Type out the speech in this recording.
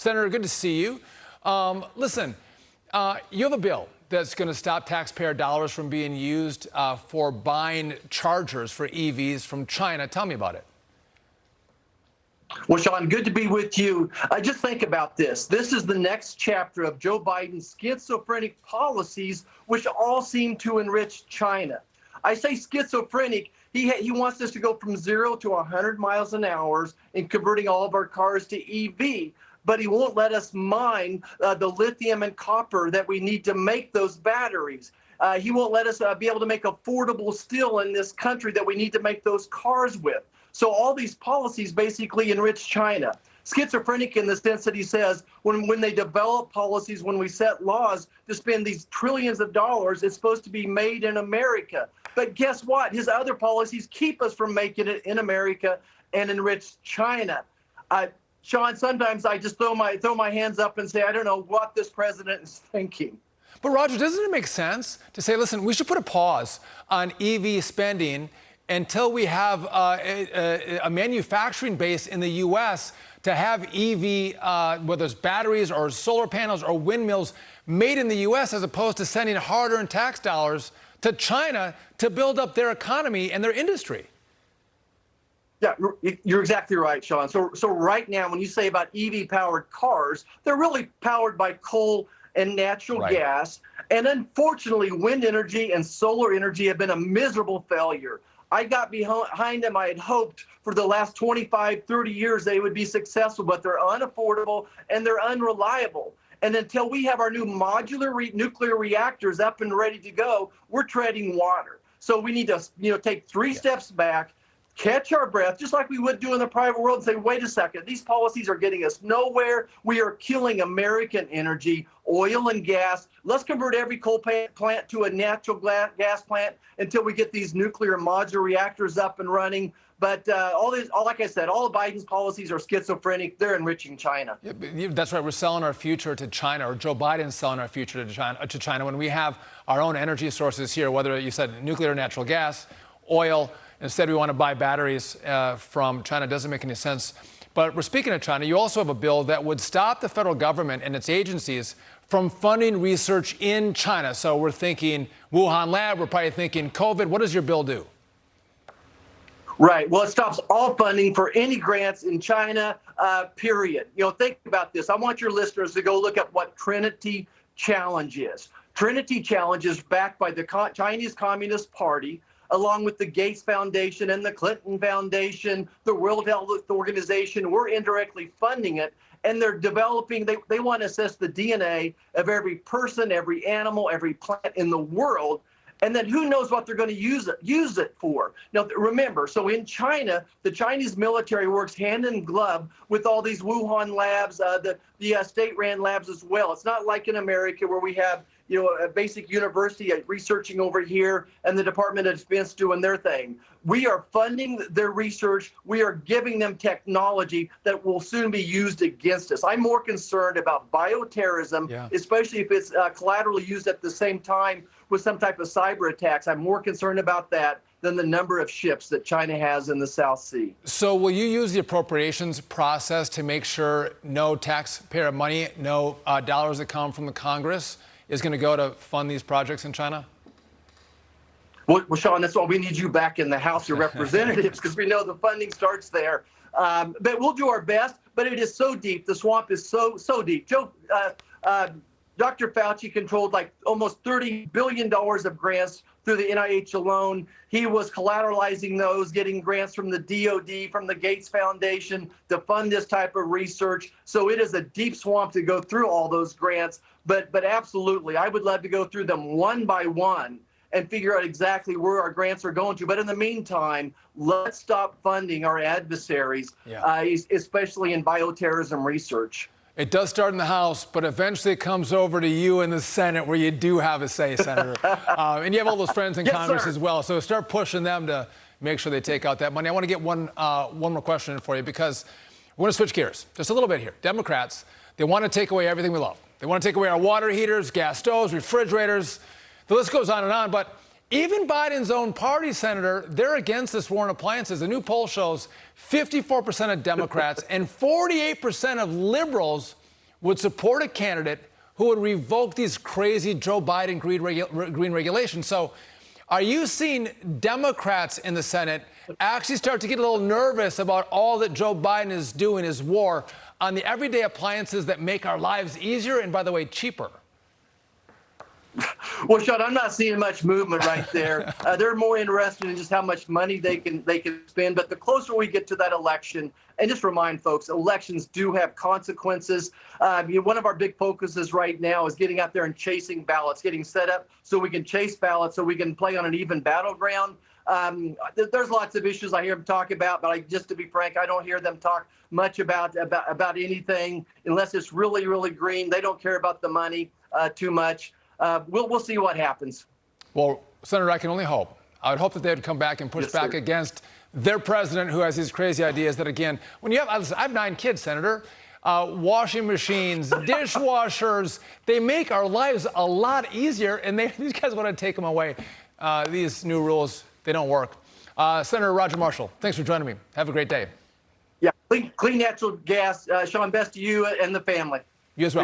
Senator, good to see you. Listen, you have a bill that's going to stop taxpayer dollars from being used for buying chargers for EVs from China. Tell me about it. Well, Sean, good to be with you. Just think about this. This is the next chapter of Joe Biden's schizophrenic policies, which all seem to enrich China. I say schizophrenic. He wants us to go from 0 to 100 miles an hour in converting all of our cars to EV. But he won't let us mine the lithium and copper that we need to make those batteries. He won't let us be able to make affordable steel in this country that we need to make those cars with. So all these policies basically enrich China. Schizophrenic in the sense that he says when they develop policies, when we set laws to spend these trillions of dollars, it's supposed to be made in America. But guess what? His other policies keep us from making it in America and enrich China. Sean, sometimes I just throw my hands up and say, I don't know what this president is thinking. But Roger, doesn't it make sense to say, listen, we should put a pause on EV spending until we have a manufacturing base in the U.S. to have EV, whether it's batteries or solar panels or windmills, made in the U.S. as opposed to sending hard-earned tax dollars to China to build up their economy and their industry? Yeah, you're exactly right, Sean. So right now, when you say about EV-powered cars, they're really powered by coal and natural gas. And unfortunately, wind energy and solar energy have been a miserable failure. I got behind them. I had hoped for the last 25, 30 years they would be successful, but they're unaffordable and they're unreliable. And until we have our new modular nuclear reactors up and ready to go, we're treading water. So we need to, take 3 steps back, catch our breath, just like we would do in the private world, and say, wait a second, these policies are getting us nowhere. We are killing American energy, oil and gas. Let's convert every coal plant to a natural gas plant until we get these nuclear modular reactors up and running. But like I said, all of Biden's policies are schizophrenic. They're enriching China. Yeah, that's right. We're selling our future to China, or Joe Biden's selling our future to China when we have our own energy sources here, whether you said nuclear or natural gas, oil. Instead, we want to buy batteries from China. It doesn't make any sense. But we're speaking of China. You also have a bill that would stop the federal government and its agencies from funding research in China. So we're thinking Wuhan lab. We're probably thinking COVID. What does your bill do? Right. Well, it stops all funding for any grants in China, period. Think about this. I want your listeners to go look up what Trinity Challenge is. Trinity Challenge is backed by the Chinese Communist Party, along with the Gates Foundation and the Clinton Foundation, the World Health Organization. We're indirectly funding it. And they're developing, they want to assess the DNA of every person, every animal, every plant in the world. And then who knows what they're going to use it for. Now, remember, so in China, the Chinese military works hand in glove with all these Wuhan labs, the state-ran labs as well. It's not like in America where we have a basic university researching over here and the Department of Defense doing their thing. We are funding their research. We are giving them technology that will soon be used against us. I'm more concerned about bioterrorism, especially if it's collaterally used at the same time with some type of cyber attacks. I'm more concerned about that than the number of ships that China has in the South Sea. So will you use the appropriations process to make sure no taxpayer money, no dollars that come from the Congress is going to go to fund these projects in China? Well, Sean, that's why we need you back in the House of Representatives, because we know the funding starts there. But we'll do our best. But it is so deep. The swamp is so deep. Dr. Fauci controlled like almost $30 billion of grants through the NIH alone. He was collateralizing those, getting grants from the DOD, from the Gates Foundation to fund this type of research. So it is a deep swamp to go through all those grants. But absolutely, I would love to go through them one by one and figure out exactly where our grants are going to. But in the meantime, let's stop funding our adversaries, especially in bioterrorism research. It does start in the House, but eventually it comes over to you in the Senate, where you do have a say, Senator. And you have all those friends in Congress as well. So start pushing them to make sure they take out that money. I want to get one more question in for you, because we're going to switch gears just a little bit here. Democrats, they want to take away everything we love. They want to take away our water heaters, gas stoves, refrigerators. The list goes on and on. But even Biden's own party, Senator, they're against this war on appliances. A new poll shows 54% of Democrats and 48% of liberals would support a candidate who would revoke these crazy Joe Biden green regulations. So are you seeing Democrats in the Senate actually start to get a little nervous about all that Joe Biden is doing, his war on the everyday appliances that make our lives easier and, by the way, cheaper? Well, Sean, I'm not seeing much movement right there. They're more interested in just how much money they can spend. But the closer we get to that election, and just remind folks, elections do have consequences. One of our big focuses right now is getting out there and chasing ballots, getting set up so we can chase ballots, so we can play on an even battleground. There's lots of issues I hear them talk about, but just to be frank, I don't hear them talk much about anything unless it's really, really green. They don't care about the money too much. We'll see what happens. Well, Senator, I can only hope. I would hope that they would come back and push back against their president who has these crazy ideas that, again, when you have, I have 9 kids, Senator, washing machines, dishwashers, they make our lives a lot easier, and these guys want to take them away. These new rules, they don't work. Senator Roger Marshall, thanks for joining me. Have a great day. Yeah, clean natural gas. Sean, best to you and the family. You as well.